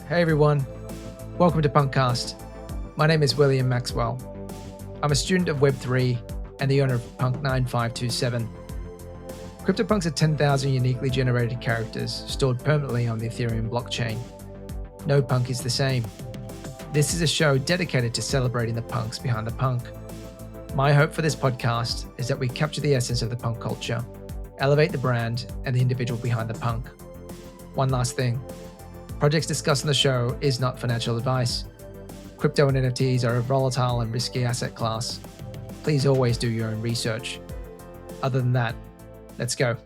Hey everyone, welcome to PunkCast. My name is William Maxwell. I'm a student of Web3 and the owner of Punk9005. CryptoPunks are 10,000 uniquely generated characters stored permanently on the Ethereum blockchain. No punk is the same. This is a show dedicated to celebrating the punks behind the punk. My hope for this podcast is that we capture the essence of the punk culture, elevate the brand and the individual behind the punk. One last thing. Projects discussed on the show is not financial advice. Crypto and NFTs are a volatile and risky asset class. Please always do your own research. Other than that, let's go.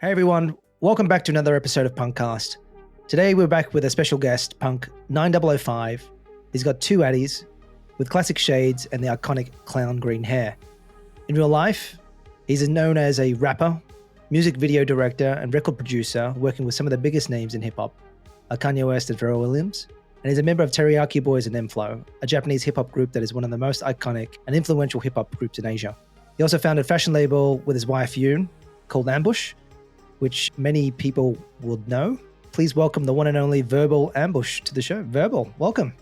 Hey everyone, welcome back to another episode of PunkCast. Today we're back with a special guest, Punk9005. He's got two addies with classic shades and the iconic clown green hair. In real life, he's known as a rapper, music video director and record producer working with some of the biggest names in hip-hop, like Kanye West and Pharrell Williams, and he's a member of Teriyaki Boyz and m-flo, a Japanese hip-hop group that is one of the most iconic and influential hip-hop groups in Asia. He also founded a fashion label with his wife Yoon called Ambush, which many people would know. Please welcome the one and only Verbal Ambush to the show. Verbal, welcome.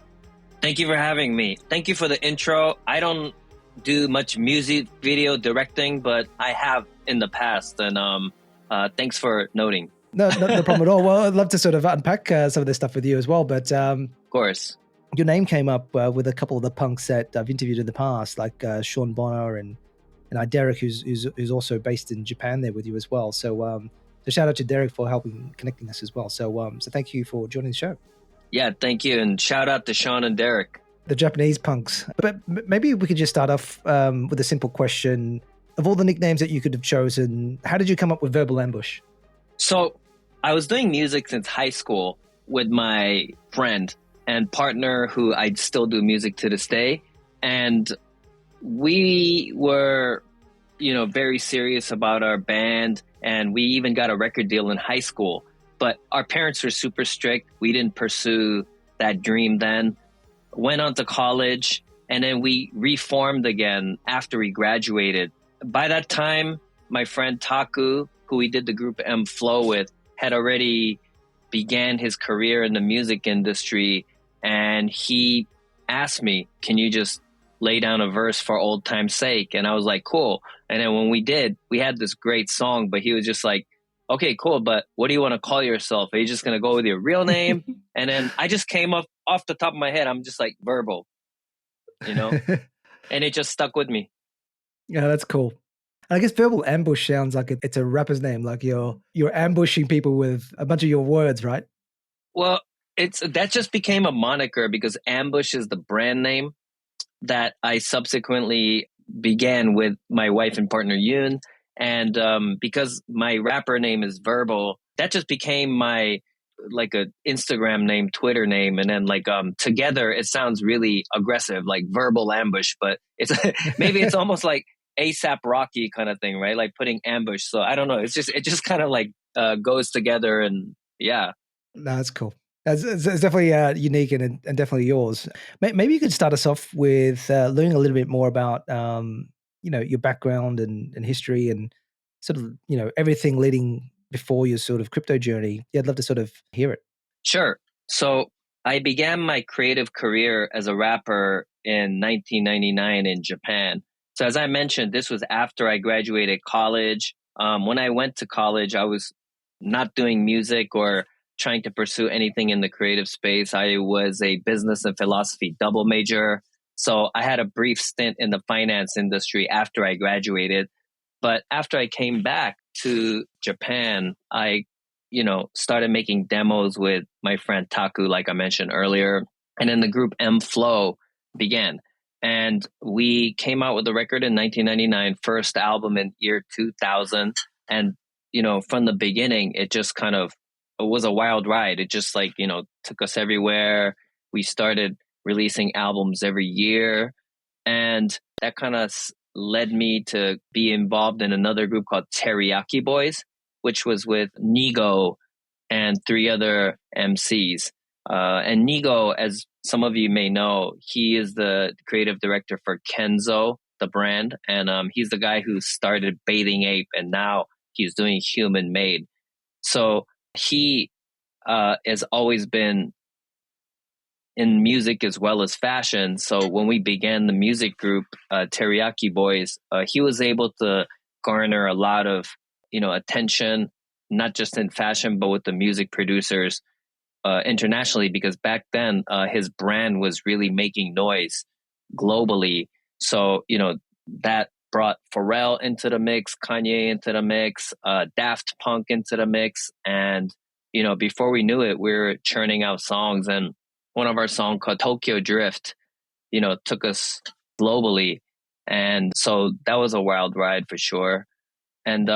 Thank you for having me. Thank you for the intro. I don't do much music video directing, but I have in the past, and thanks for noting. No problem at all. Well, I'd love to sort of unpack some of this stuff with you as well, but of course, your name came up with a couple of the punks that I've interviewed in the past, like Sean Bonner and Derek, who's also based in Japan there with you as well. So shout out to Derek for helping connecting us as well. So thank you for joining the show. Yeah, thank you, and shout out to Sean and Derek, the Japanese punks. But maybe we could just start off with a simple question. Of all the nicknames that you could have chosen, how did you come up with Verbal Ambush? So I was doing music since high school with my friend and partner who I still do music to this day. And we were, very serious about our band. And we even got a record deal in high school. But our parents were super strict. We didn't pursue that dream then. Went on to college. And then we reformed again after we graduated. By that time, my friend Taku, who we did the group m-flo with, had already began his career in the music industry. And he asked me, can you just lay down a verse for old time's sake? And I was like, cool. And then when we did, we had this great song, but he was just like, okay, cool. But what do you want to call yourself? Are you just going to go with your real name? And then I just came up off the top of my head. I'm just like Verbal, and it just stuck with me. Yeah, that's cool. I guess Verbal Ambush sounds like it's a rapper's name, like you're ambushing people with a bunch of your words, right? Well, that just became a moniker because Ambush is the brand name that I subsequently began with my wife and partner Yoon. And because my rapper name is Verbal, that just became my like a Instagram name, Twitter name, and then together it sounds really aggressive, like Verbal Ambush. But it's maybe it's almost like ASAP Rocky kind of thing, right? Like putting ambush. So I don't know. It just kind of goes together, and yeah. No, that's cool. It's definitely unique and definitely yours. Maybe you could start us off with learning a little bit more about your background and history and sort of everything leading before your sort of crypto journey. Yeah, I'd love to sort of hear it. Sure. So I began my creative career as a rapper in 1999 in Japan. So as I mentioned, this was after I graduated college. When I went to college, I was not doing music or trying to pursue anything in the creative space. I was a business and philosophy double major. So I had a brief stint in the finance industry after I graduated. But after I came back to Japan, I, started making demos with my friend Taku, like I mentioned earlier. And then the group m-flo began. And we came out with a record in 1999, first album in year 2000. And, from the beginning, it was a wild ride. It just took us everywhere. We started releasing albums every year. And that kind of led me to be involved in another group called Teriyaki Boyz, which was with Nigo and 3 other MCs. And Nigo, as some of you may know, he is the creative director for Kenzo, the brand. And he's the guy who started Bathing Ape, and now he's doing Human Made. So he has always been in music as well as fashion. So when we began the music group, Teriyaki Boyz, he was able to garner a lot of, attention, not just in fashion, but with the music producers internationally, because back then his brand was really making noise globally. So, that brought Pharrell into the mix, Kanye into the mix, Daft Punk into the mix. And, before we knew it, we were churning out songs. And one of our songs called Tokyo Drift, took us globally. And so that was a wild ride for sure. And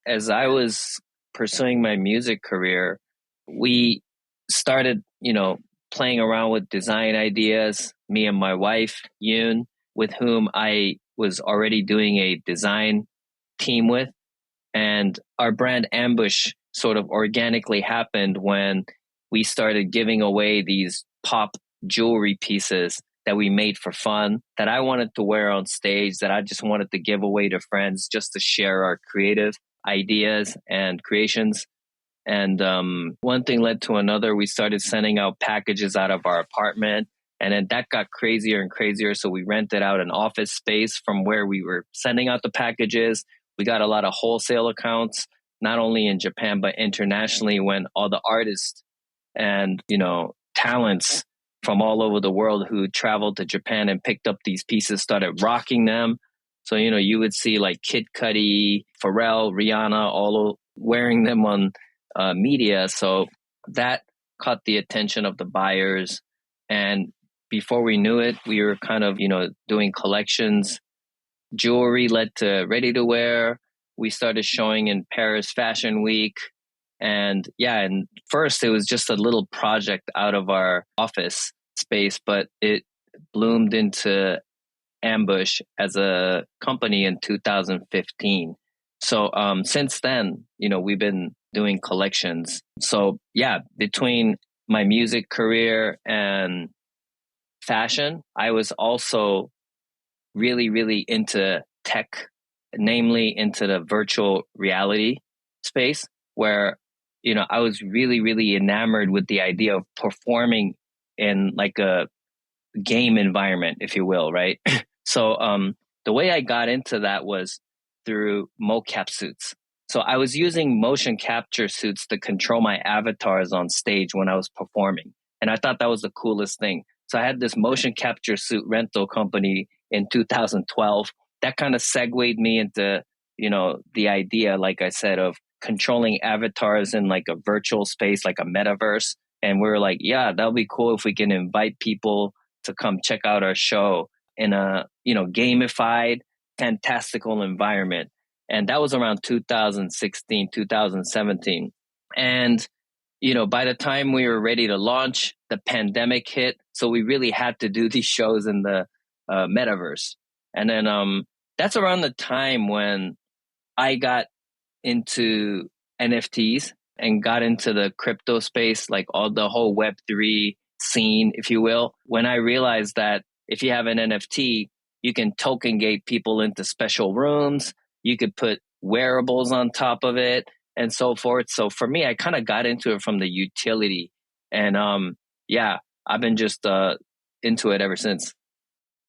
as I was pursuing my music career, we started, playing around with design ideas, me and my wife, Yoon, with whom I was already doing a design team with. And our brand Ambush sort of organically happened when we started giving away these pop jewelry pieces that we made for fun, that I wanted to wear on stage, that I just wanted to give away to friends just to share our creative ideas and creations. And one thing led to another. We started sending out packages out of our apartment. And then that got crazier and crazier. So we rented out an office space from where we were sending out the packages. We got a lot of wholesale accounts, not only in Japan, but internationally, when all the artists and, talents from all over the world who traveled to Japan and picked up these pieces started rocking them. So, you would see like Kid Cudi, Pharrell, Rihanna, all wearing them on media. So that caught the attention of the buyers. And before we knew it, we were kind of, doing collections. Jewelry led to ready to wear. We started showing in Paris Fashion Week. And first it was just a little project out of our office space, but it bloomed into Ambush as a company in 2015. So since then, we've been doing collections. So between my music career and fashion, I was also really, really into tech, namely into the virtual reality space, where, I was really, really enamored with the idea of performing in like a game environment, if you will, right? So the way I got into that was through mocap suits. So I was using motion capture suits to control my avatars on stage when I was performing. And I thought that was the coolest thing. So I had this motion capture suit rental company in 2012. That kind of segued me into, the idea, like I said, of controlling avatars in like a virtual space, like a metaverse. And we were like, yeah, that'll be cool if we can invite people to come check out our show in a, gamified, fantastical environment. And that was around 2016, 2017. And, by the time we were ready to launch, the pandemic hit. So we really had to do these shows in the metaverse. And then that's around the time when I got into NFTs and got into the crypto space, like all the whole Web3 scene, if you will, when I realized that if you have an NFT, you can token gate people into special rooms. You could put wearables on top of it and so forth. So for me, I kind of got into it from the utility. And I've been just into it ever since.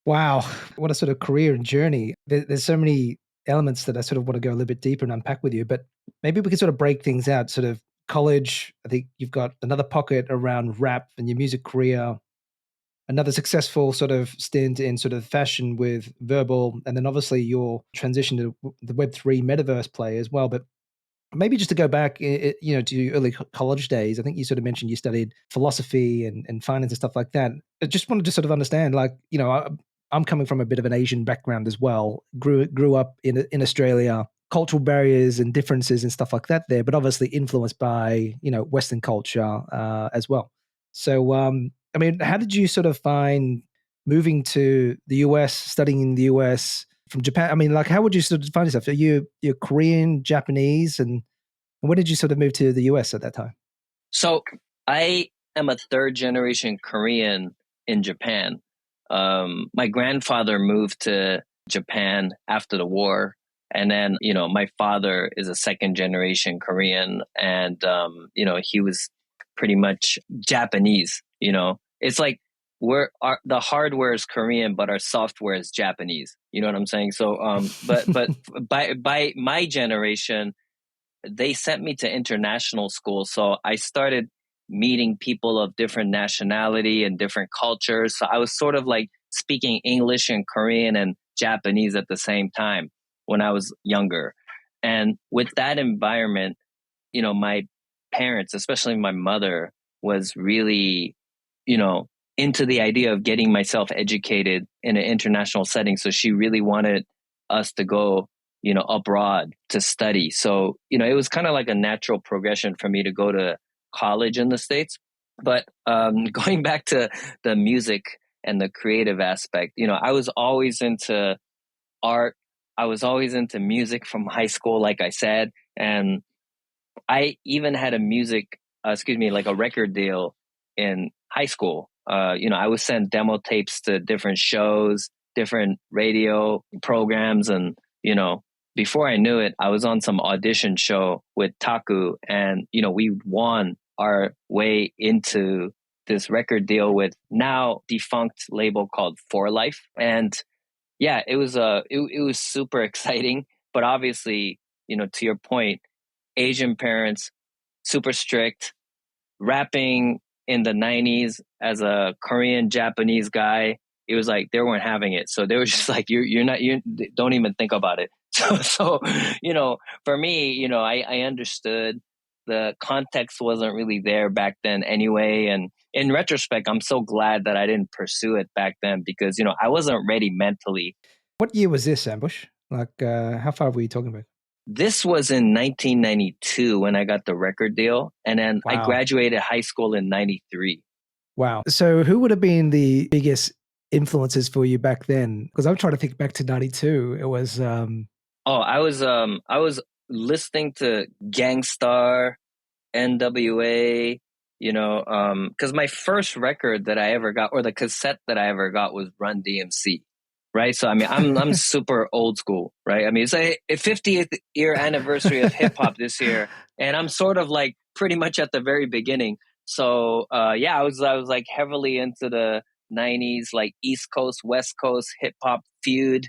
Wow, what a sort of career and journey. There's so many elements that I sort of want to go a little bit deeper and unpack with you, but maybe we could sort of break things out. Sort of college, I think you've got another pocket around rap and your music career, another successful sort of stint in sort of fashion with Verbal, and then obviously your transition to the Web3 metaverse play as well. But maybe just to go back, to your early college days, I think you sort of mentioned you studied philosophy and finance and stuff like that. I just wanted to sort of understand, like, I'm coming from a bit of an Asian background as well. Grew up in Australia, cultural barriers and differences and stuff like that there, but obviously influenced by Western culture as well. So, how did you sort of find moving to the US, studying in the US from Japan? I mean, like, how would you sort of find yourself? Are you're Korean, Japanese, and when did you sort of move to the US at that time? So I am a third generation Korean in Japan. My grandfather moved to Japan after the war. And then, my father is a second generation Korean. And, he was pretty much Japanese. It's like the hardware is Korean, but our software is Japanese. You know what I'm saying? So, but by my generation, they sent me to international school. So I started meeting people of different nationality and different cultures. So I was sort of like speaking English and Korean and Japanese at the same time when I was younger. And with that environment, my parents, especially my mother, was really, into the idea of getting myself educated in an international setting. So she really wanted us to go, abroad to study. So, it was kind of like a natural progression for me to go to college in the States. But going back to the music and the creative aspect, I was always into art. I was always into music from high school, like I said. And I even had like a record deal in high school. I would send demo tapes to different shows, different radio programs. And, before I knew it, I was on some audition show with Taku, and, we won our way into this record deal with now defunct label called For Life. And yeah, it was it was super exciting, but obviously, to your point, Asian parents, super strict, rapping in the 90s as a Korean Japanese guy. It was like they weren't having it. So they were just like, you don't even think about it. So for me, I understood the context wasn't really there back then anyway. And in retrospect, I'm so glad that I didn't pursue it back then because, I wasn't ready mentally. What year was this, Ambush? Like, how far were you talking about? This was in 1992 when I got the record deal. And then I graduated high school in 93. Wow. So who would have been the biggest influences for you back then? Because I'm trying to think back to 92. It was... I was listening to Gangstar, NWA, because my first record that I ever got, or the cassette that I ever got, was Run DMC. Right. So, I mean, I'm super old school, right? I mean, it's a 50th year anniversary of hip hop this year. And I'm sort of like pretty much at the very beginning. So, I was like heavily into the 90s, like East Coast, West Coast hip hop feud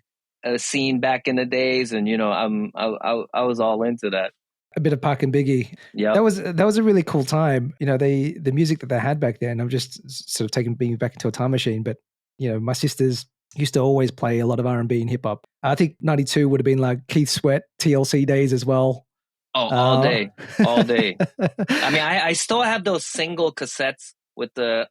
scene back in the days. And, I was all into that. A bit of Pac and Biggie. Yeah. That was a really cool time. The music that they had back then, I'm just sort of being back into a time machine. But, my sisters used to always play a lot of R&B and hip hop. I think 92 would have been like Keith Sweat, TLC days as well. Oh, all day. I mean, I still have those single cassettes with the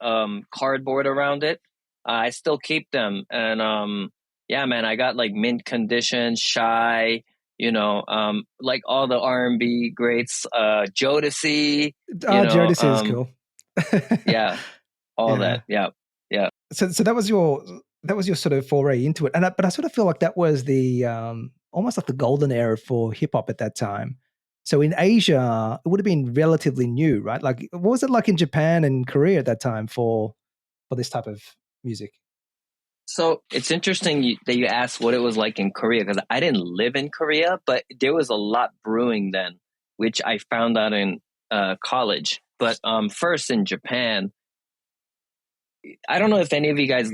cardboard around it. I still keep them. And yeah, man, I got like Mint Condition, Shy, like all the R&B greats, Jodeci. Jodeci is cool. Yeah, all that. Yeah. So that was your sort of foray into it, but I sort of feel like that was the almost like the golden era for hip hop at that time. So in Asia, it would have been relatively new, right? Like, what was it like in Japan and Korea at that time for this type of music? So it's interesting that you asked what it was like in Korea, because I didn't live in Korea, but there was a lot brewing then, which I found out in college. But first in Japan, I don't know if any of you guys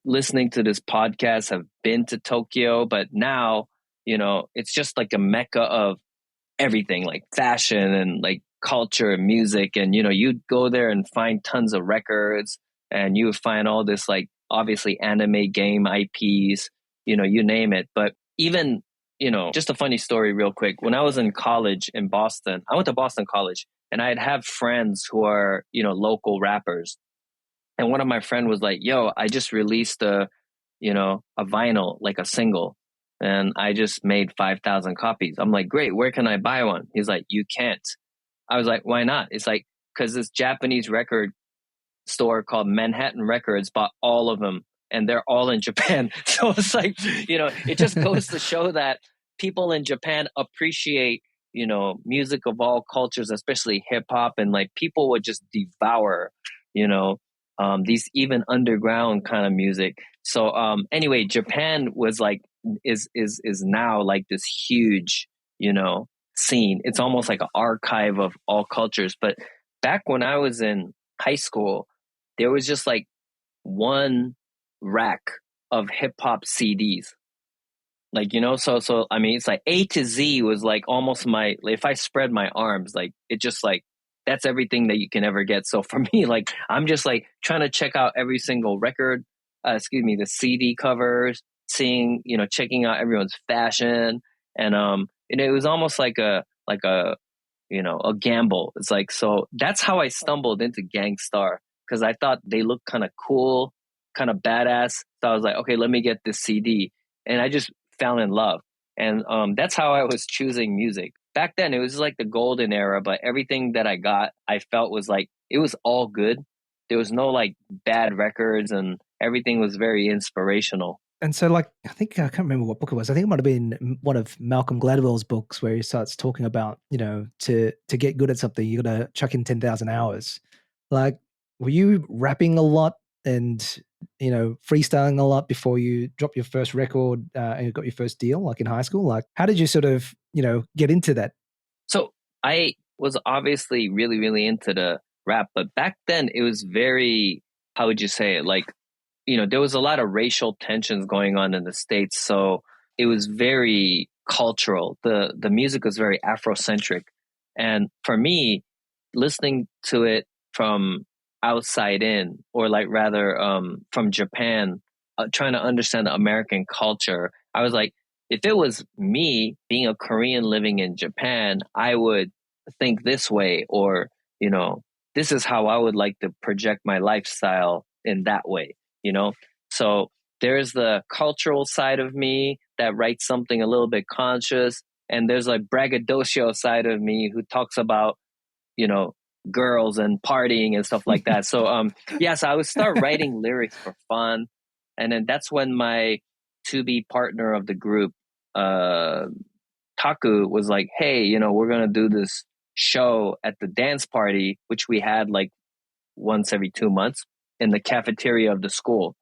listening to this podcast have been to Tokyo, but now, it's just like a mecca of everything, like fashion and like culture and music. And, you'd go there and find tons of records, and you would find all this, like, obviously anime game IPs, you name it. But even, just a funny story real quick. When I was in college in Boston, I went to Boston College, and I'd have friends who are, local rappers. And one of my friends was like, yo, I just released a vinyl, like a single, and I just made 5,000 copies. I'm like, great, where can I buy one? He's like, you can't. I was like, why not? It's like, because this Japanese record store called Manhattan Records bought all of them, and they're all in Japan. So it's like, it just goes to show that people in Japan appreciate, music of all cultures, especially hip hop, and like people would just devour, these even underground kind of music. So anyway, Japan was like is now like this huge, scene. It's almost like an archive of all cultures. But back when I was in high school, there was just like one rack of hip hop CDs. Like, so I mean, it's like A to Z was like almost if I spread my arms, like it just like, that's everything that you can ever get. So for me, like, I'm just like trying to check out every single record, the CD covers, seeing, checking out everyone's fashion. And it was almost like a gamble. It's like, so that's how I stumbled into Gangstar, because I thought they looked kind of cool, kind of badass. So I was like, okay, let me get this CD. And I just fell in love. And that's how I was choosing music. Back then, it was like the golden era, but everything that I got, I felt was like, it was all good. There was no like bad records, and everything was very inspirational. And so, like, I think I can't remember what book it was. I think it might have been one of Malcolm Gladwell's books where he starts talking about, to get good at something, you got to chuck in 10,000 hours. Like, were you rapping a lot and freestyling a lot before you dropped your first record and you got your first deal, like in high school? Like, how did you sort of get into that? So I was obviously really, really into the rap, but back then it was very, how would you say it? Like, there was a lot of racial tensions going on in the States. So it was very cultural. The music was very Afrocentric. And for me, listening to it from outside in, or like rather from Japan, trying to understand the American culture, I was like, if it was me being a Korean living in Japan, I would think this way, or, this is how I would like to project my lifestyle in that way, you know? So there's the cultural side of me that writes something a little bit conscious. And there's like braggadocio side of me who talks about, girls and partying and stuff like that. So, so I would start writing lyrics for fun. And then that's when my to-be partner of the group, Taku, was like, hey, we're going to do this show at the dance party, which we had like once every 2 months in the cafeteria of the school.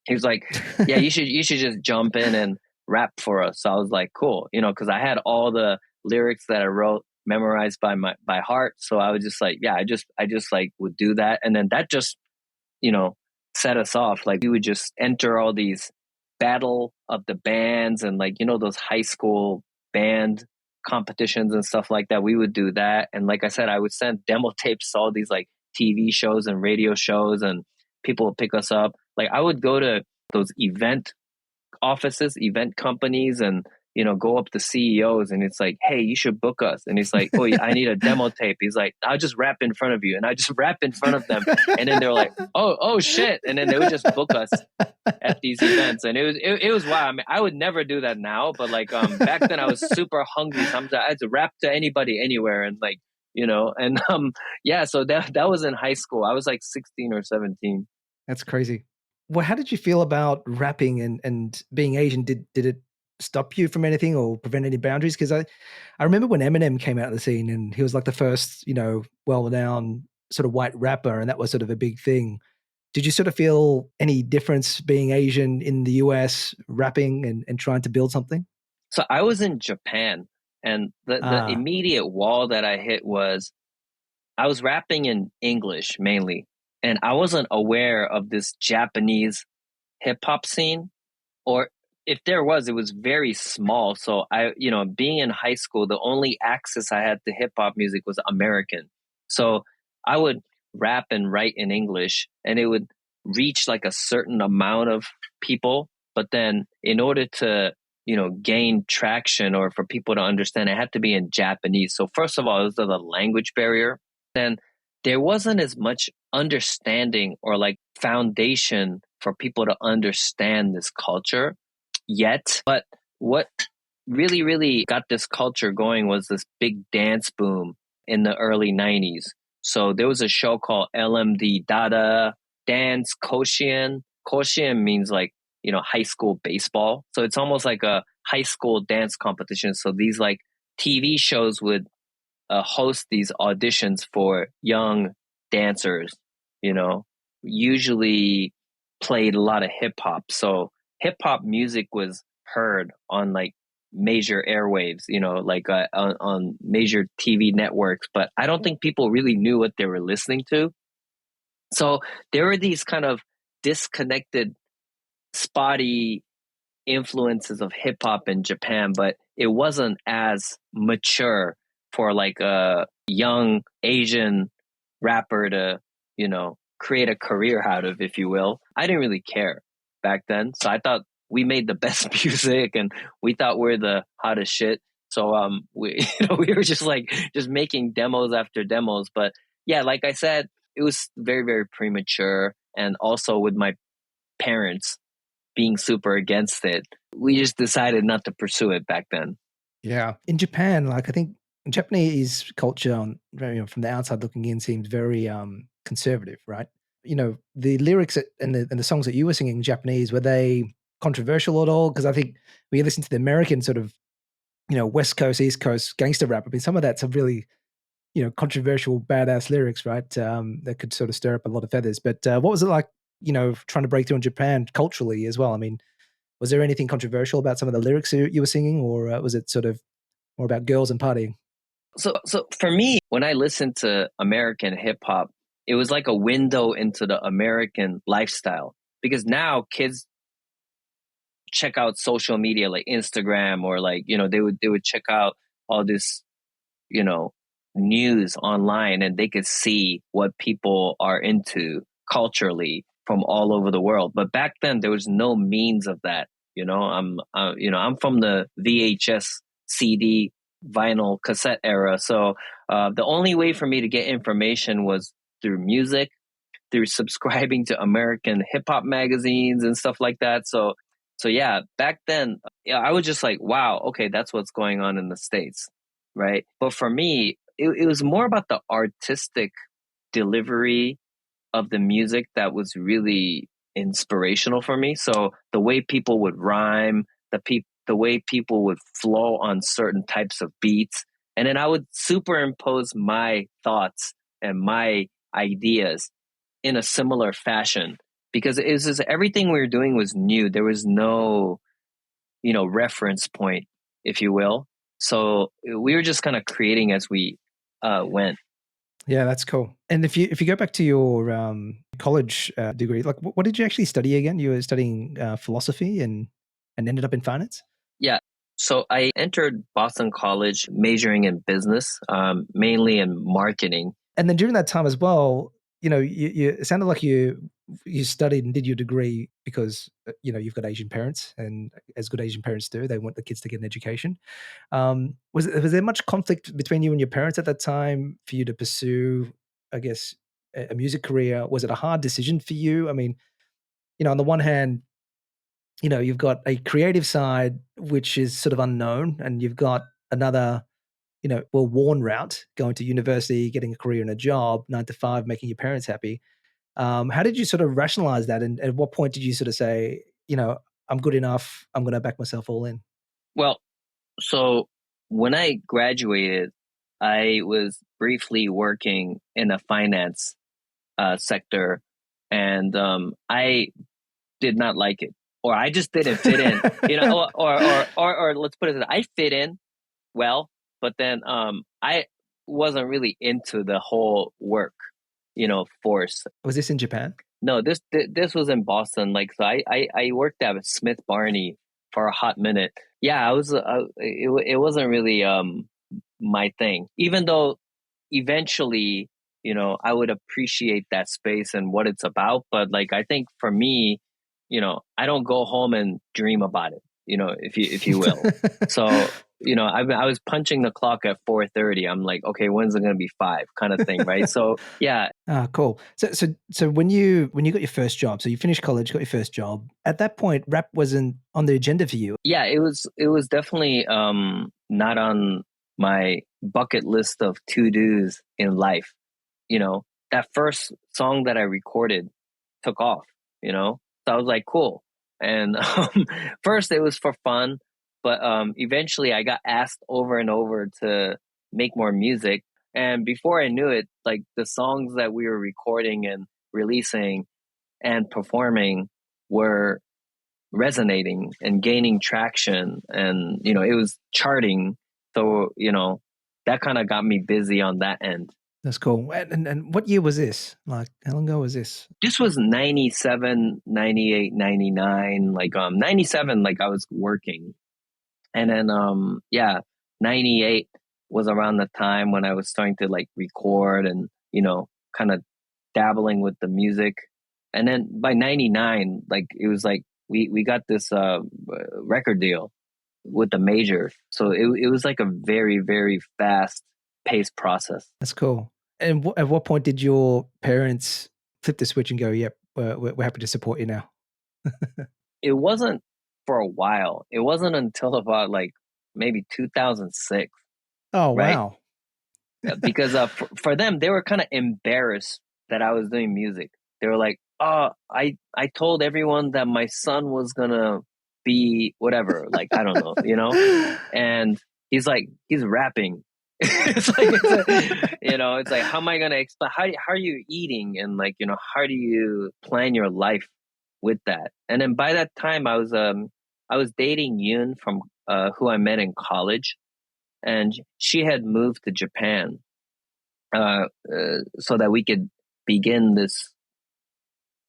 He was like, yeah, you should just jump in and rap for us. So I was like, cool, because I had all the lyrics that I wrote memorized by heart. So I was just like, yeah, I just like would do that. And then that just, set us off. Like we would just enter all these battle of the bands and like, those high school band competitions and stuff like that. We would do that. And like I said, I would send demo tapes to all these like TV shows and radio shows, and people would pick us up. Like I would go to those event offices, event companies, and go up to CEOs, and it's like, hey, you should book us. And it's like, oh, I need a demo tape. He's like, I'll just rap in front of you, and I just rap in front of them, and then they're like, oh shit, and then they would just book us at these events, and it was wow. I mean, I would never do that now, but like back then I was super hungry. Sometimes I had to rap to anybody anywhere, and like and so that was in high school. I was like 16 or 17. That's crazy. Well, how did you feel about rapping and being Asian? Did it stop you from anything or prevent any boundaries? Because I remember when Eminem came out of the scene and he was like the first, well-known sort of white rapper, and that was sort of a big thing. Did you sort of feel any difference being Asian in the US rapping and trying to build something? So I was in Japan, and the immediate wall that I hit was I was rapping in English mainly, and I wasn't aware of this Japanese hip hop scene, or if there was, it was very small. So being in high school, the only access I had to hip hop music was American. So I would rap and write in English, and it would reach like a certain amount of people. But then in order to, gain traction or for people to understand, it had to be in Japanese. So first of all, it was the language barrier. Then there wasn't as much understanding or like foundation for people to understand this culture yet. But what really, really got this culture going was this big dance boom in the early 90s. So there was a show called LMD Dada Dance Koshien. Koshien means like, high school baseball. So it's almost like a high school dance competition. So these like TV shows would host these auditions for young dancers, usually played a lot of hip hop. So hip hop music was heard on like major airwaves, like on major TV networks, but I don't think people really knew what they were listening to. So there were these kind of disconnected, spotty influences of hip hop in Japan, but it wasn't as mature for like a young Asian rapper to, create a career out of, if you will. I didn't really care back then. So I thought we made the best music and we thought we're the hottest shit. So we we were just making demos after demos. But yeah, like I said, it was very, very premature. And also with my parents being super against it, we just decided not to pursue it back then. Yeah. In Japan, like I think Japanese culture from the outside looking in seems very conservative, right? The lyrics and the songs that you were singing in Japanese, were they controversial at all? Because I think when you listen to the American sort of, West Coast, East Coast gangster rap, I mean, some of that's a really, controversial, badass lyrics, right? That could sort of stir up a lot of feathers. But what was it like, trying to break through in Japan culturally as well? I mean, was there anything controversial about some of the lyrics you were singing, or was it sort of more about girls and partying? So for me, when I listened to American hip hop, it was like a window into the American lifestyle, because now kids check out social media like Instagram, or like, they would check out all this, news online, and they could see what people are into culturally from all over the world. But back then there was no means of that. I'm from the VHS, CD, vinyl, cassette era. So the only way for me to get information was through music, through subscribing to American hip hop magazines and stuff like that. So yeah, back then, I was just like, wow, okay, that's what's going on in the States, right? But for me, it was more about the artistic delivery of the music that was really inspirational for me. So the way people would rhyme, the way people would flow on certain types of beats, and then I would superimpose my thoughts and my ideas in a similar fashion, because it was just, everything we were doing was new. There was no, reference point, if you will. So we were just kind of creating as we went. Yeah, that's cool. And if you go back to your college degree, like what did you actually study again? You were studying philosophy and ended up in finance? Yeah. So I entered Boston College majoring in business, mainly in marketing. And then during that time as well, it sounded like you studied and did your degree because you've got Asian parents, and as good Asian parents do, they want the kids to get an education. Was there much conflict between you and your parents at that time for you to pursue, I guess, a music career? Was it a hard decision for you? I mean, on the one hand, you've got a creative side which is sort of unknown, and you've got another well-worn route, going to university, getting a career and a job, 9 to 5, making your parents happy. How did you sort of rationalize that? And at what point did you sort of say, I'm good enough, I'm going to back myself all in? Well, so when I graduated, I was briefly working in a finance sector, and I did not like it, or I just didn't fit in, or let's put it this, I fit in well, but then I wasn't really into the whole work, force. Was this in Japan? No, this was in Boston. Like, so I worked at Smith Barney for a hot minute. Yeah, I was. It wasn't really my thing. Even though eventually, I would appreciate that space and what it's about. But like, I think for me, I don't go home and dream about it. If you will. So I was punching the clock at 4:30. I'm like, okay, when's it gonna be 5? Kind of thing, right? So yeah. Ah, cool. So when you got your first job, so you finished college, got your first job. At that point, rap wasn't on the agenda for you. Yeah, it was definitely not on my bucket list of to-dos in life. That first song that I recorded took off, So I was like, cool. And first it was for fun, but eventually I got asked over and over to make more music. And before I knew it, like the songs that we were recording and releasing and performing were resonating and gaining traction, and it was charting. So that kind of got me busy on that end. That's cool. And what year was this? Like, how long ago was this? This was 97, 98, 99. Like 97, like I was working. And then 98 was around the time when I was starting to like record and, kind of dabbling with the music. And then by 99, like it was like we got this record deal with the major. So it was like a very, very fast paced process. That's cool. And at what point did your parents flip the switch and go, yep, we're happy to support you now? It wasn't for a while. It wasn't until about like maybe 2006. Oh, right? wow. Because for them, they were kind of embarrassed that I was doing music. They were like, oh, I told everyone that my son was going to be whatever. Like, I don't know, And he's like, he's rapping. It's like, how am I going to explain? How are you eating? And like, how do you plan your life with that? And then by that time I was dating Yoon from, who I met in college, and she had moved to Japan, so that we could begin this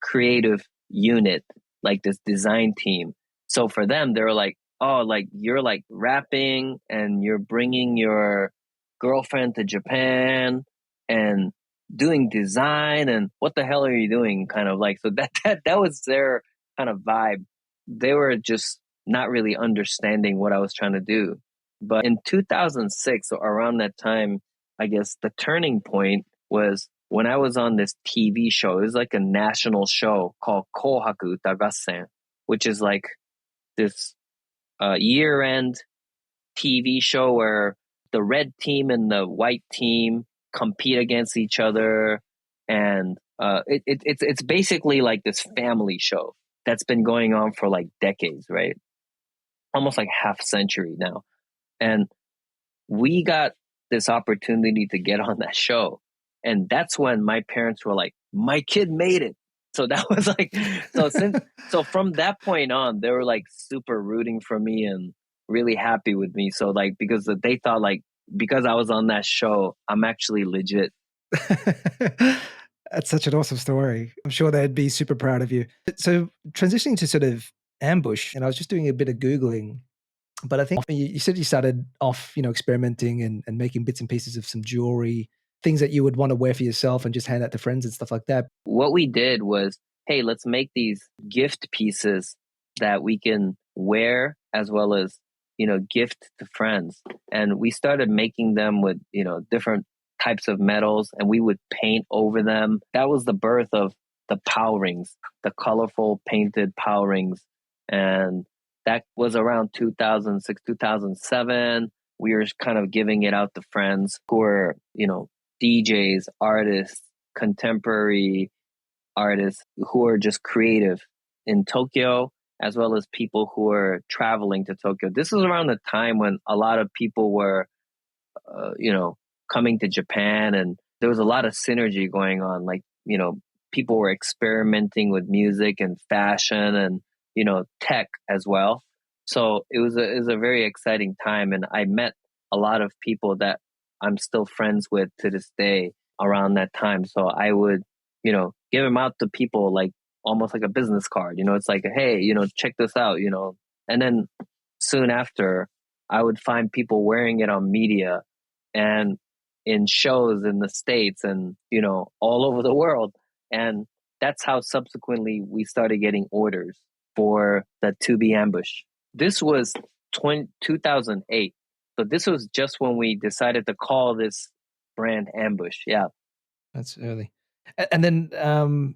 creative unit, like this design team. So for them, they were like, oh, like you're like rapping and you're bringing your girlfriend to Japan and doing design, and what the hell are you doing? Kind of like, so that was their kind of vibe. They were just not really understanding what I was trying to do. But in 2006, or around that time, I guess the turning point was when I was on this TV show. It was like a national show called Kohaku Utagassen, which is like this year-end TV show where the red team and the white team compete against each other, and it's basically like this family show that's been going on for like decades, right? Almost like half century now. And we got this opportunity to get on that show. And that's when my parents were like, my kid made it. So that was like, so from that point on, they were like super rooting for me and really happy with me. So like, because they thought like, because I was on that show, I'm actually legit. That's such an awesome story. I'm sure they'd be super proud of you. So transitioning to sort of Ambush, and I was just doing a bit of Googling, but I think you said you started off, experimenting and making bits and pieces of some jewelry, things that you would want to wear for yourself and just hand out to friends and stuff like that. What we did was, hey, let's make these gift pieces that we can wear as well as, gift to friends. And we started making them with, different types of metals, and we would paint over them. That was the birth of the POW rings, the colorful painted POW rings. And that was around 2006, 2007. We were kind of giving it out to friends who were, DJs, artists, contemporary artists who are just creative in Tokyo, as well as people who are traveling to Tokyo. This was around the time when a lot of people were, coming to Japan, and there was a lot of synergy going on. Like, people were experimenting with music and fashion and, tech as well. So it was a very exciting time. And I met a lot of people that I'm still friends with to this day around that time. So I would, give them out to people like almost like a business card. It's like, hey, check this out, And then soon after, I would find people wearing it on media and in shows in the States and, all over the world. And that's how subsequently we started getting orders for the To Be Ambush. This was 2008. So this was just when we decided to call this brand Ambush. Yeah. That's early. And then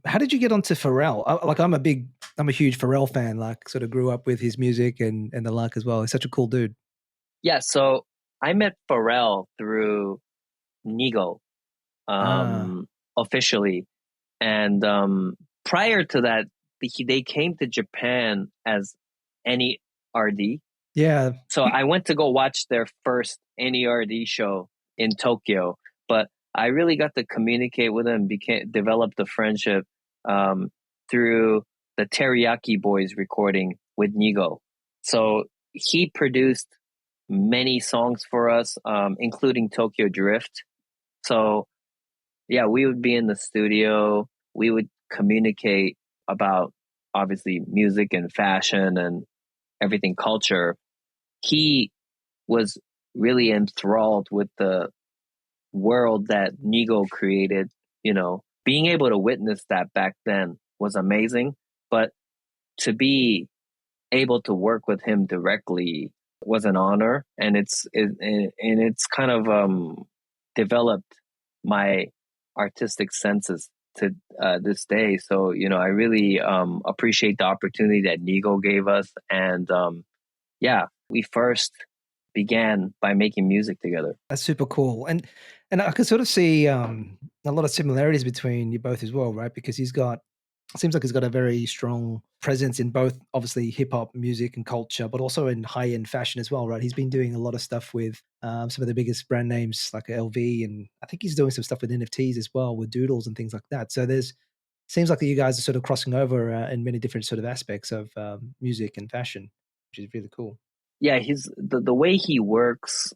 how did you get onto Pharrell? I'm a huge Pharrell fan, like sort of grew up with his music and the like as well. He's such a cool dude. Yeah. So I met Pharrell through Nigo, officially. And prior to that, they came to Japan as NERD. Yeah. So I went to go watch their first NERD show in Tokyo, but I really got to communicate with them, developed a friendship through the Teriyaki Boyz recording with Nigo. So he produced many songs for us, including Tokyo Drift. So yeah, we would be in the studio. We would communicate about obviously music and fashion and everything culture. He was really enthralled with the world that Nigo created. Being able to witness that back then was amazing. But to be able to work with him directly was an honor, and it's kind of developed my artistic senses to this day. So I really appreciate the opportunity that Nigo gave us, and yeah, we first began by making music together. That's super cool. And I can sort of see a lot of similarities between you both as well, right? Because seems like he's got a very strong presence in both obviously hip hop music and culture, but also in high end fashion as well, right? He's been doing a lot of stuff with some of the biggest brand names like LV, and I think he's doing some stuff with NFTs as well, with doodles and things like that. So seems like that you guys are sort of crossing over in many different sort of aspects of music and fashion, which is really cool. Yeah, he's the way he works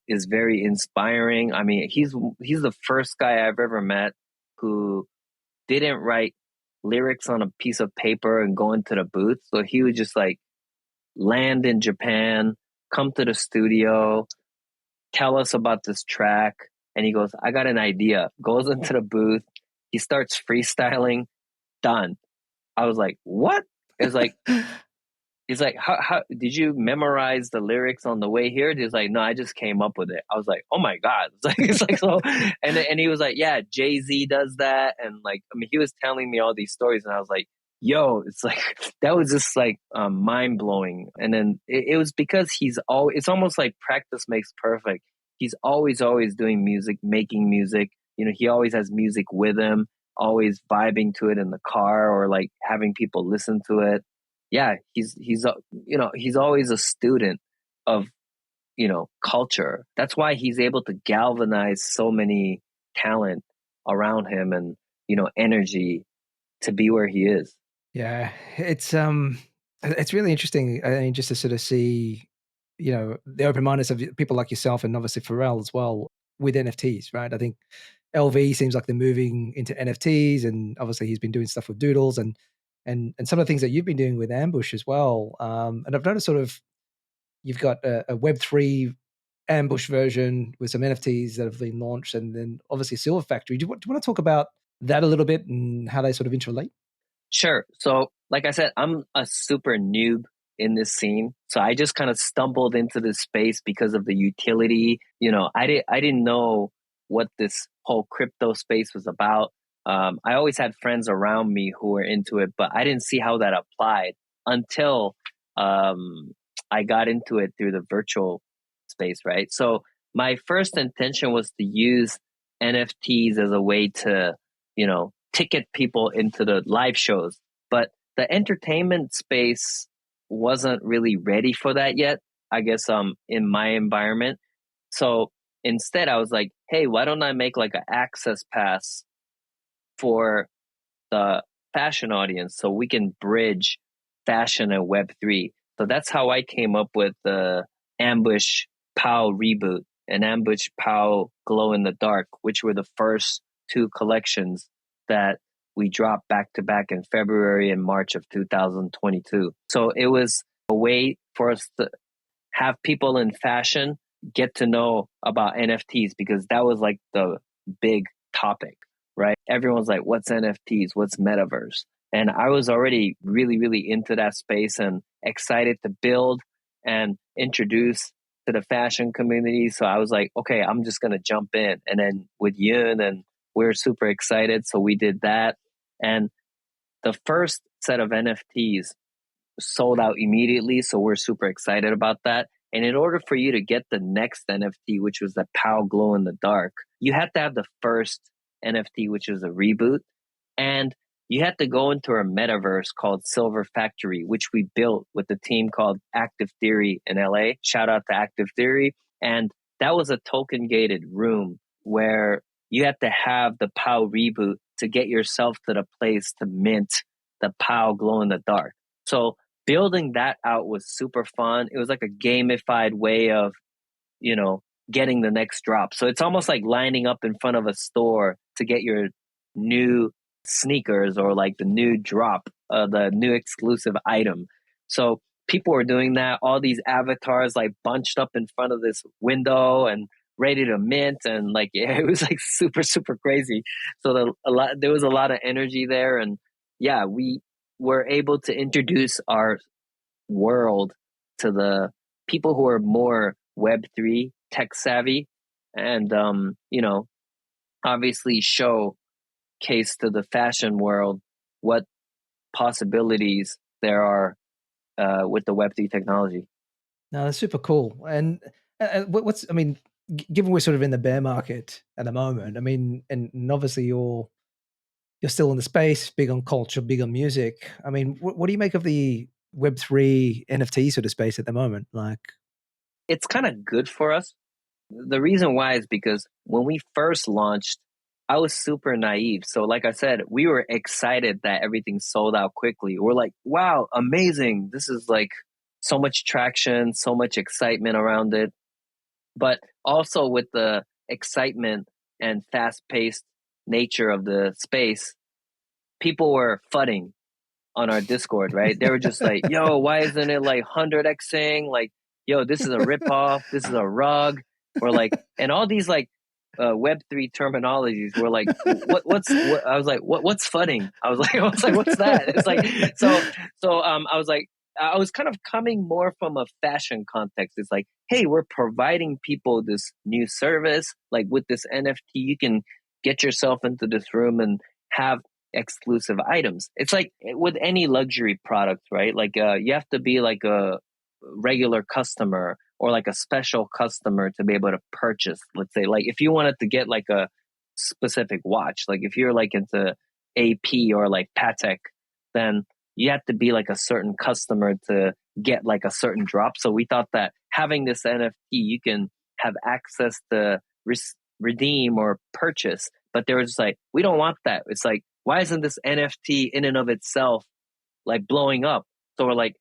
is very inspiring. I mean, he's the first guy I've ever met who didn't write lyrics on a piece of paper and go into the booth. So he would just like land in Japan, come to the studio, tell us about this track, and he goes, I got an idea. Goes into the booth, he starts freestyling, done. I was like, what? It's like he's like, how did you memorize the lyrics on the way here? He's like, no, I just came up with it. I was like, oh my God. It's like so, and he was like, yeah, Jay-Z does that. And like, I mean, he was telling me all these stories and I was like, yo, it's like, that was just like mind blowing. And then it was because it's almost like practice makes perfect. He's always doing music, making music. He always has music with him, always vibing to it in the car or like having people listen to it. Yeah, he's always a student of culture. That's why he's able to galvanize so many talent around him and energy to be where he is. Yeah, it's really interesting. I mean, just to sort of see, the open mindedness of people like yourself and obviously Pharrell as well with NFTs, right? I think LV seems like they're moving into NFTs, and obviously he's been doing stuff with Doodles and some of the things that you've been doing with Ambush as well. And I've noticed sort of you've got a Web3 Ambush version with some NFTs that have been launched, and then obviously Silver Factory. Do you want to talk about that a little bit and how they sort of interrelate? Sure. So, like I said, I'm a super noob in this scene. So I just kind of stumbled into this space because of the utility. I didn't know what this whole crypto space was about. I always had friends around me who were into it, but I didn't see how that applied until I got into it through the virtual space, right? So my first intention was to use NFTs as a way to, ticket people into the live shows. But the entertainment space wasn't really ready for that yet, I guess, in my environment. So instead, I was like, hey, why don't I make like an access pass for the fashion audience so we can bridge fashion and Web3? So that's how I came up with the Ambush POW reboot and Ambush POW Glow in the Dark, which were the first two collections that we dropped back to back in February and March of 2022. So it was a way for us to have people in fashion get to know about NFTs, because that was like the big topic, right? Everyone's like, what's NFTs? What's metaverse? And I was already really, really into that space and excited to build and introduce to the fashion community. So I was like, okay, I'm just going to jump in. And then with Yun, and we're super excited. So we did that. And the first set of NFTs sold out immediately. So we're super excited about that. And in order for you to get the next NFT, which was the POW Glow in the Dark, you had to have the first NFT, which was a reboot. And you had to go into a metaverse called Silver Factory, which we built with a team called Active Theory in LA. Shout out to Active Theory. And that was a token gated room where you had to have the POW reboot to get yourself to the place to mint the POW Glow in the Dark. So building that out was super fun. It was like a gamified way of, getting the next drop. So it's almost like lining up in front of a store to get your new sneakers or like the new drop, the new exclusive item. So people were doing that. All these avatars like bunched up in front of this window and ready to mint, and like it was like super super crazy. So there was a lot of energy there, and yeah, we were able to introduce our world to the people who are more Web3 tech savvy, and obviously showcase to the fashion world what possibilities there are with the Web3 technology. No, that's super cool. And what's, I mean, given we're sort of in the bear market at the moment, I mean, and obviously you're still in the space, big on culture, big on music. I mean, what do you make of the Web3 NFT sort of space at the moment? Like, It's kind of good for us. The reason why is because when we first launched, I was super naive. So like I said, we were excited that everything sold out quickly. We're like, wow, amazing. This is like so much traction, so much excitement around it. But also with the excitement and fast-paced nature of the space, people were fudding on our Discord, right? They were just like, yo, why isn't it like 100xing? Like, yo, this is a ripoff. This is a rug. Or like, and all these like Web3 terminologies were like, I was like, what's fudding? I was like, what's that? It's like, I was like, I was kind of coming more from a fashion context. It's like, hey, we're providing people this new service. Like with this NFT, you can get yourself into this room and have exclusive items. It's like with any luxury product, right? Like you have to be like a regular customer or like a special customer to be able to purchase. Let's say like if you wanted to get like a specific watch, like if you're like into AP or like Patek, then you have to be like a certain customer to get like a certain drop. So we thought that having this NFT, you can have access to redeem or purchase. But they were just like, we don't want that. It's like, why isn't this NFT in and of itself like blowing up? So we're like,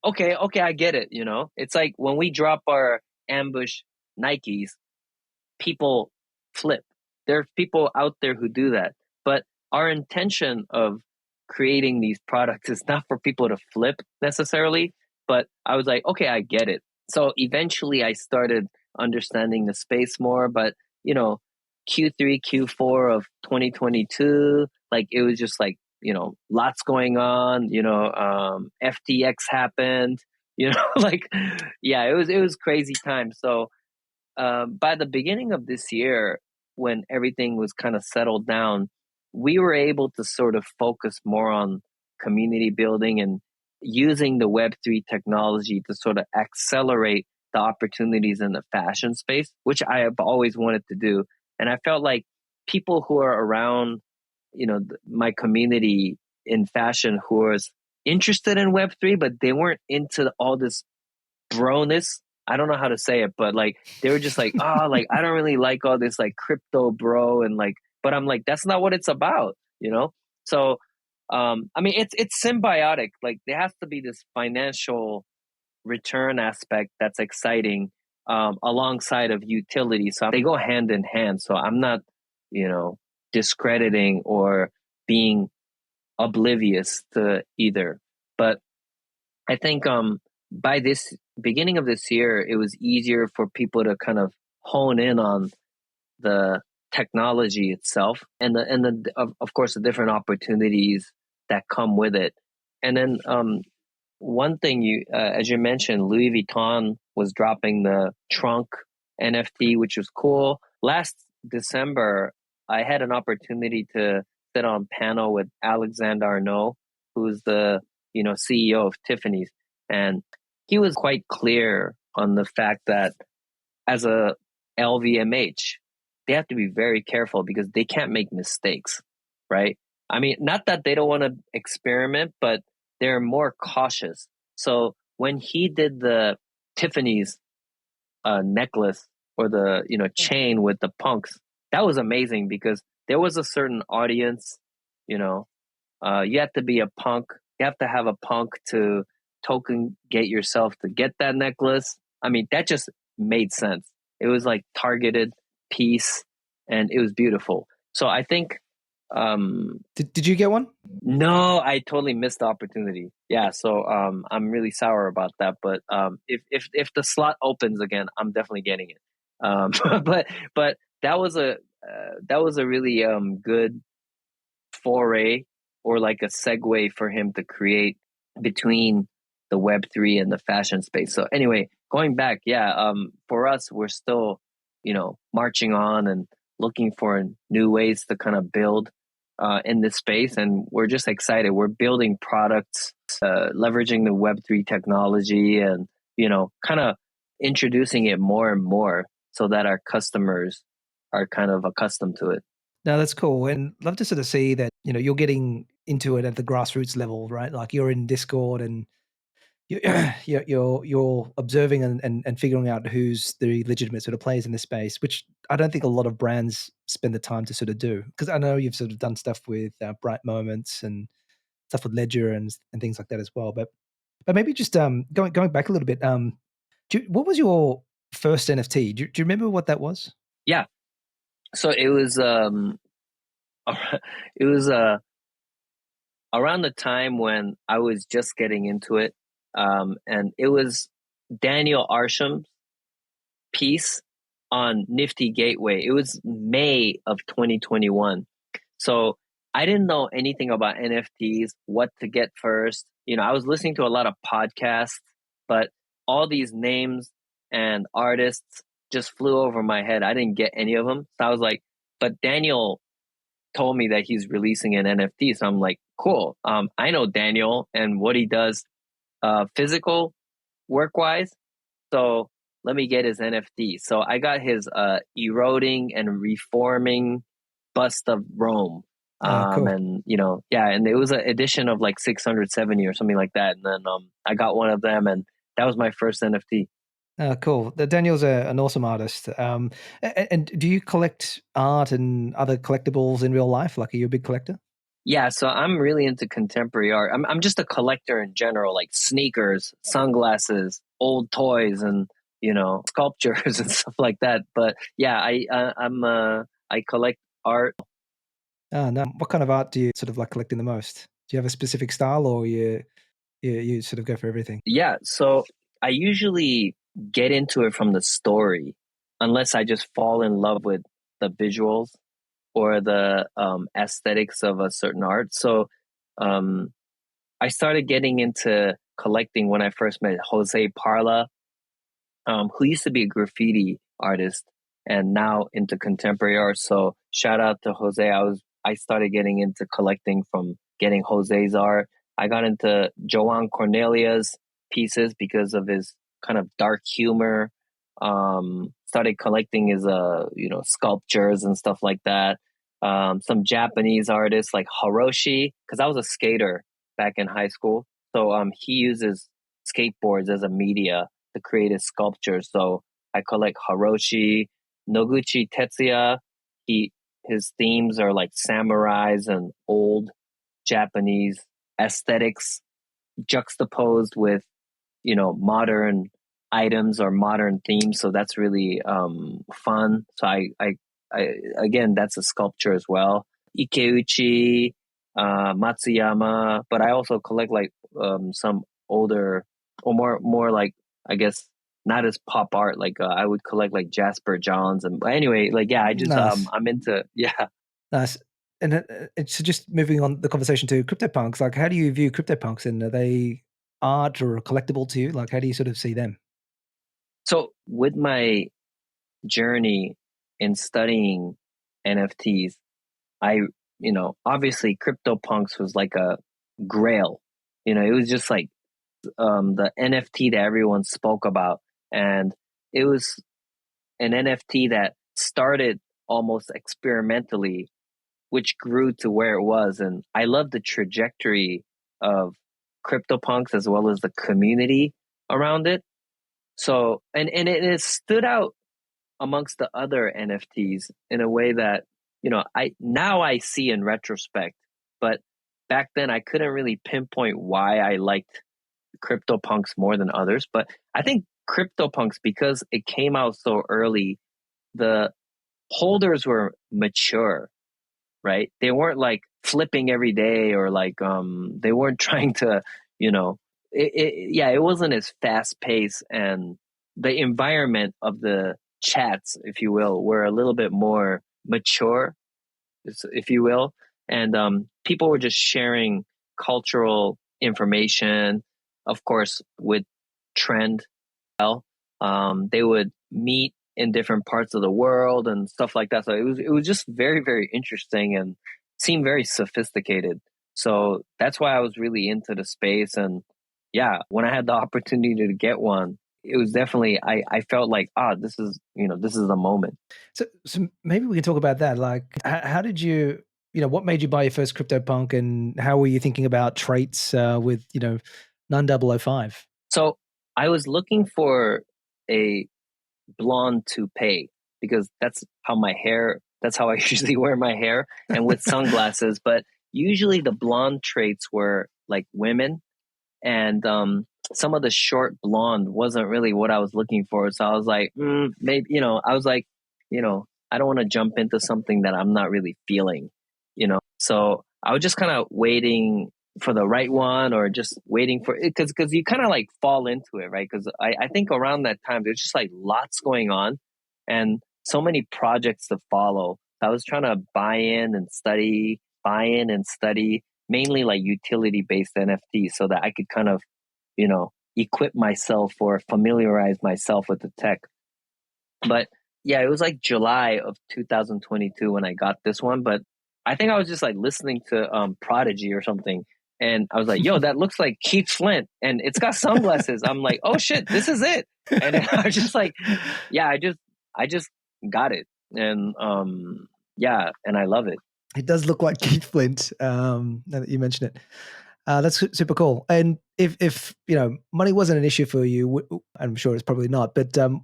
okay, I get it. It's like when we drop our ambush Nikes, people flip. There are people out there who do that. But our intention of creating these products is not for people to flip necessarily. But I was like, okay, I get it. So eventually I started understanding the space more. But, Q3, Q4 of 2022, like it was just like, lots going on, FTX happened, like, yeah, it was crazy time. So by the beginning of this year, when everything was kind of settled down, we were able to sort of focus more on community building and using the Web3 technology to sort of accelerate the opportunities in the fashion space, which I have always wanted to do. And I felt like people who are around, my community in fashion who was interested in Web3, but they weren't into all this broness. I don't know how to say it, but like they were just like, like I don't really like all this like crypto bro, and like, but I'm like, that's not what it's about, So I mean it's symbiotic. Like there has to be this financial return aspect that's exciting alongside of utility. So they go hand in hand. So I'm not, discrediting or being oblivious to either. But I think by this beginning of this year, it was easier for people to kind of hone in on the technology itself and of course the different opportunities that come with it. And then one thing as you mentioned, Louis Vuitton was dropping the trunk NFT, which was cool. Last December, I had an opportunity to sit on panel with Alexander Arnault, who's the CEO of Tiffany's, and he was quite clear on the fact that as a LVMH, they have to be very careful because they can't make mistakes, right? I mean, not that they don't want to experiment, but they're more cautious. So when he did the Tiffany's necklace or the chain with the punks, that was amazing because there was a certain audience. You had to be a punk you have to have a punk to get yourself to get that necklace. I mean, that just made sense. It was like targeted piece, and it was beautiful. So I think Did you get one? no, I totally missed the opportunity. Yeah, so I'm really sour about that. But if the slot opens again, I'm definitely getting it. But that was a really good foray, or like a segue for him to create between the Web3 and the fashion space. So anyway, going back, yeah, for us, we're still, marching on and looking for new ways to kind of build in this space. And we're just excited. We're building products, leveraging the Web3 technology, and, kind of introducing it more and more so that our customers are kind of accustomed to it. No, that's cool. And love to sort of see that, you're getting into it at the grassroots level, right? Like you're in Discord and you- you're observing and figuring out who's the legitimate sort of players in the space, which I don't think a lot of brands spend the time to sort of do. Because I know you've sort of done stuff with Bright Moments and stuff with Ledger and things like that as well. But maybe just going back a little bit, what was your first NFT? Do you remember what that was? Yeah. So it was it was around the time when I was just getting into it, and it was Daniel Arsham's piece on Nifty Gateway. It was May of 2021. So I didn't know anything about NFTs, what to get first. I was listening to a lot of podcasts, but all these names and artists just flew over my head. I didn't get any of them. So I was like, but Daniel told me that he's releasing an NFT. So I'm like, cool. I know Daniel and what he does physical work wise. So let me get his NFT. So I got his eroding and reforming bust of Rome. Cool. And and it was an edition of like 670 or something like that. And then I got one of them, and that was my first NFT. Cool. Daniel's an awesome artist. And do you collect art and other collectibles in real life? Like, are you a big collector? Yeah, so I'm really into contemporary art. I'm just a collector in general, like sneakers, sunglasses, old toys, and sculptures and stuff like that. But yeah, I collect art. Oh, no. What kind of art do you sort of like collecting the most? Do you have a specific style, or you sort of go for everything? Yeah, so I usually get into it from the story, unless I just fall in love with the visuals or the aesthetics of a certain art. So um, I started getting into collecting when I first met Jose Parla, who used to be a graffiti artist and now into contemporary art. So shout out to Jose. I started getting into collecting from getting Jose's art. I got into Joan Cornelia's pieces because of his kind of dark humor. Started collecting his sculptures and stuff like that. Some Japanese artists like Hiroshi, because I was a skater back in high school. So he uses skateboards as a media to create his sculptures. So I collect Hiroshi, Noguchi Tetsuya. His themes are like samurais and old Japanese aesthetics juxtaposed with modern items or modern themes. So that's really fun. So I again, that's a sculpture as well. Ikeuchi, Matsuyama, but I also collect like some older or more like, I guess, not as pop art. Like I would collect like Jasper Johns, and anyway, like yeah, I just Nice, I'm into yeah. nice. And it's just moving on the conversation to CryptoPunks. Like, how do you view CryptoPunks, and are they art or collectible to you? Like, how do you sort of see them? So with my journey in studying NFTs, I obviously CryptoPunks was like a grail. It was just like the NFT that everyone spoke about, and it was an NFT that started almost experimentally, which grew to where it was. And I love the trajectory of CryptoPunks as well as the community around it. So, and it stood out amongst the other NFTs in a way that, I see in retrospect. But back then I couldn't really pinpoint why I liked CryptoPunks more than others, but I think CryptoPunks, because it came out so early, the holders were mature, right? They weren't like flipping every day, or like they weren't trying to, you know, it wasn't as fast paced, and the environment of the chats, if you will, were a little bit more mature, if you will, and people were just sharing cultural information, of course, with trend. Well, they would meet in different parts of the world and stuff like that. So it was just very, very interesting and seemed very sophisticated. So that's why I was really into the space. And yeah, when I had the opportunity to get one, it was definitely, I felt like, this is, this is the moment. So maybe we can talk about that. Like, how did you, what made you buy your first CryptoPunk, and how were you thinking about traits with, 9005? So I was looking for a blonde toupee, because that's how I usually wear my hair, and with sunglasses. But usually the blonde traits were like women, and some of the short blonde wasn't really what I was looking for. So I was like, maybe, I was like, I don't want to jump into something that I'm not really feeling, So I was just kind of waiting for the right one, or just waiting for it, because you kind of like fall into it, right? Because I think around that time there's just like lots going on, and so many projects to follow. I was trying to buy in and study, mainly like utility based NFTs, so that I could kind of, equip myself or familiarize myself with the tech. But yeah, it was like July of 2022 when I got this one. But I think I was just like listening to Prodigy or something. And I was like, yo, that looks like Keith Flint, and it's got sunglasses. I'm like, oh shit, this is it. And I was just like, yeah, I just got it. And yeah, and I love it. It does look like Keith Flint, now that you mention it. That's super cool. And if money wasn't an issue for you, I'm sure it's probably not, but do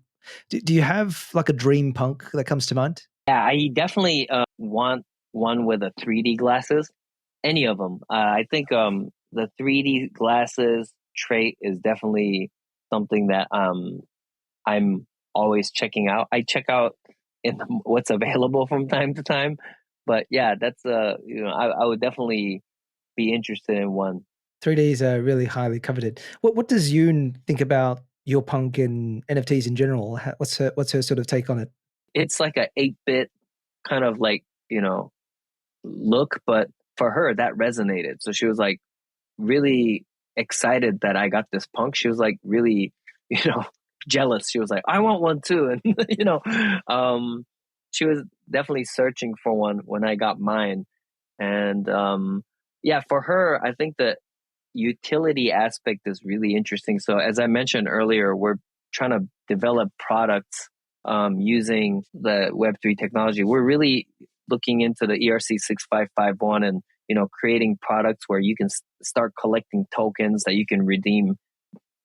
you have like a dream punk that comes to mind? Yeah, I definitely want one with a 3D glasses. Any of them. I think the 3D glasses trait is definitely something that I'm always checking out. I check out what's available from time to time, but yeah, that's I would definitely be interested in one. 3Ds are really highly coveted. What does Yoon think about your punk and NFTs in general? What's her sort of take on it? It's like a 8-bit kind of like look, but for her that resonated. So she was like really excited that I got this punk. She was like really, jealous. She was like, I want one too. And, she was definitely searching for one when I got mine. And, yeah, for her, I think the utility aspect is really interesting. So as I mentioned earlier, we're trying to develop products, using the Web3 technology. We're really looking into the ERC 6551 and, creating products where you can start collecting tokens that you can redeem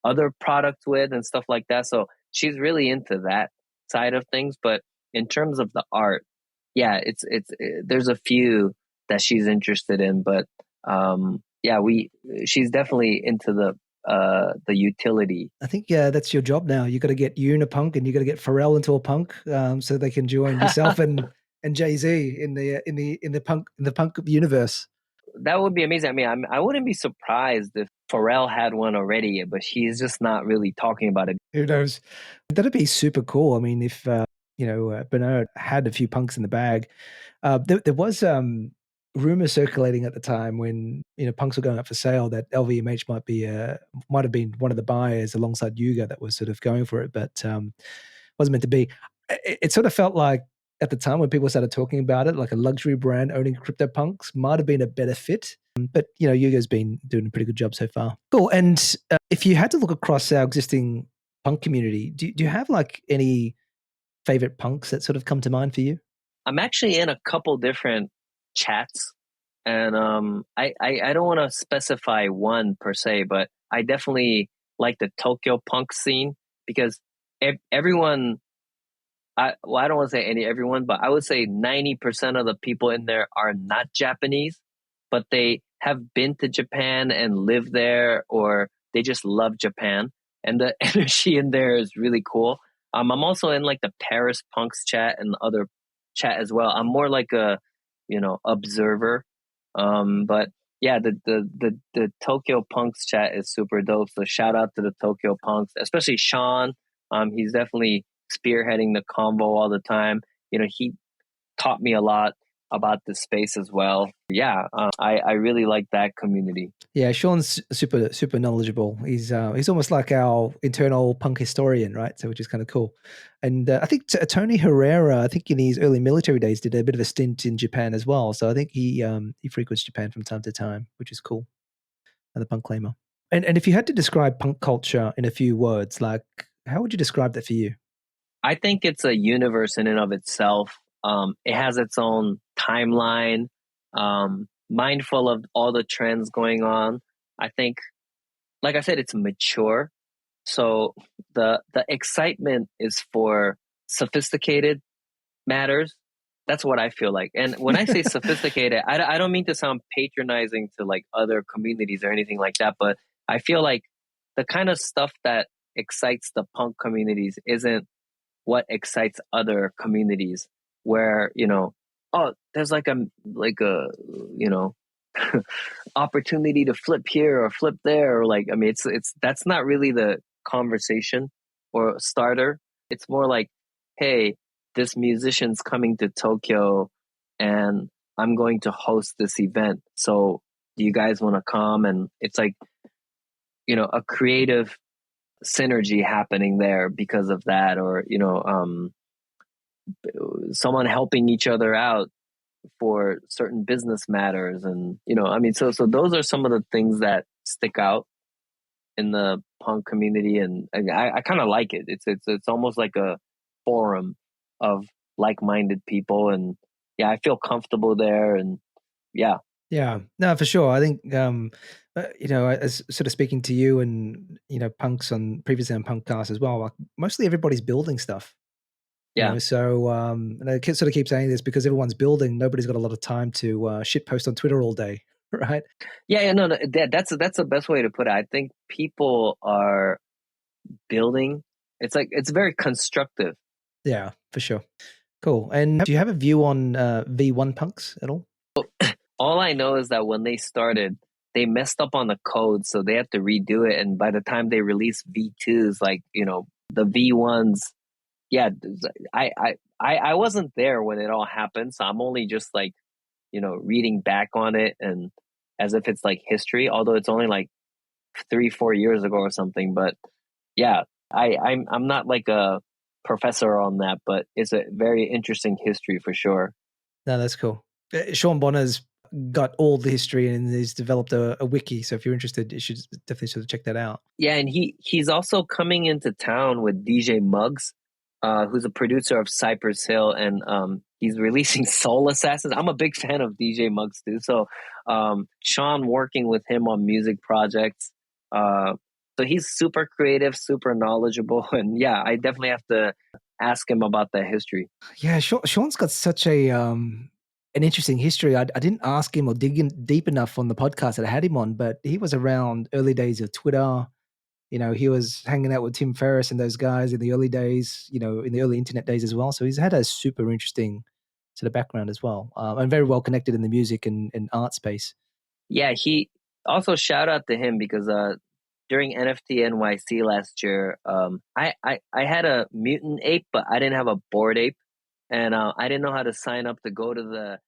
other products with and stuff like that. So she's really into that side of things. But in terms of the art, yeah, there's a few that she's interested in, but yeah, she's definitely into the utility. I think that's your job now. You got to get Yoon a punk, and you got to get Pharrell into a punk, so they can join yourself and Jay-Z in the punk universe. That would be amazing. I mean, I wouldn't be surprised if Pharrell had one already, but he's just not really talking about it. Who knows? That'd be super cool. I mean, if Bernard had a few punks in the bag. There was rumors circulating at the time when punks were going up for sale that LVMH might have been one of the buyers alongside Yuga that was sort of going for it, but wasn't meant to be. It sort of felt like at the time when people started talking about it, like a luxury brand owning CryptoPunks might have been a better fit. But Yuga's been doing a pretty good job so far. Cool. And if you had to look across our existing punk community, do you have like any favorite punks that sort of come to mind for you? I'm actually in a couple different chats, and I don't want to specify one per se, but I definitely like the Tokyo punk scene, because everyone, I don't want to say everyone, but I would say 90% of the people in there are not Japanese, but they have been to Japan and lived there, or they just love Japan. And the energy in there is really cool. I'm also in like the Paris Punks chat and other chat as well. I'm more like a, observer. But yeah, the Tokyo Punks chat is super dope. So shout out to the Tokyo Punks, especially Sean. He's definitely spearheading the convo all the time. He taught me a lot about the space as well. Yeah, I really like that community. Yeah, Sean's super knowledgeable. He's almost like our internal punk historian, right? So which is kind of cool. And I think Tony Herrera, I think in his early military days, did a bit of a stint in Japan as well. So I think he frequents Japan from time to time, which is cool. And the punk claimer. And if you had to describe punk culture in a few words, like how would you describe that for you? I think it's a universe in and of itself. It has its own timeline. Mindful of all the trends going on. I think, like I said, it's mature. So the excitement is for sophisticated matters. That's what I feel like. And when I say sophisticated, I don't mean to sound patronizing to like other communities or anything like that, but I feel like the kind of stuff that excites the punk communities isn't what excites other communities, where, oh, there's like a opportunity to flip here or flip there, or like, I mean, it's that's not really the conversation or starter. It's more like, hey, this musician's coming to Tokyo and I'm going to host this event, so do you guys want to come? And it's like, a creative synergy happening there because of that, or someone helping each other out for certain business matters. And I mean, so those are some of the things that stick out in the punk community, and I kind of like it. It's almost like a forum of like-minded people, and yeah, I feel comfortable there. And yeah. No, for sure. I think as sort of speaking to you and punks on previously on PunkCast as well, like mostly everybody's building stuff. Yeah. So and I sort of keep saying this because everyone's building. Nobody's got a lot of time to shit post on Twitter all day, right? Yeah, no, that's the best way to put it. I think people are building. It's like, it's very constructive. Yeah, for sure. Cool. And do you have a view on V1 punks at all? All I know is that when they started, they messed up on the code, so they have to redo it. And by the time they release V2s, like, the V1s, yeah, I wasn't there when it all happened, so I'm only just like, reading back on it, and as if it's like history, although it's only like 3-4 years ago or something. But yeah, I'm not like a professor on that, but it's a very interesting history for sure. No, that's cool. Sean Bonner's got all the history and he's developed a wiki. So if you're interested, you should definitely sort of check that out. Yeah, and he's also coming into town with DJ Muggs, who's a producer of Cypress Hill, and he's releasing Soul Assassins. I'm a big fan of DJ Muggs too. So Sean working with him on music projects. So he's super creative, super knowledgeable, and yeah, I definitely have to ask him about that history. Yeah, Sean's got such an interesting history. I didn't ask him or dig in deep enough on the podcast that I had him on, but he was around early days of Twitter. He was hanging out with Tim Ferriss and those guys in the early days, in the early internet days as well. So he's had a super interesting sort of background as well, and very well connected in the music and art space. Yeah, he also, shout out to him because during NFT NYC last year, I had a mutant ape, but I didn't have a bored ape, and I didn't know how to sign up to go to the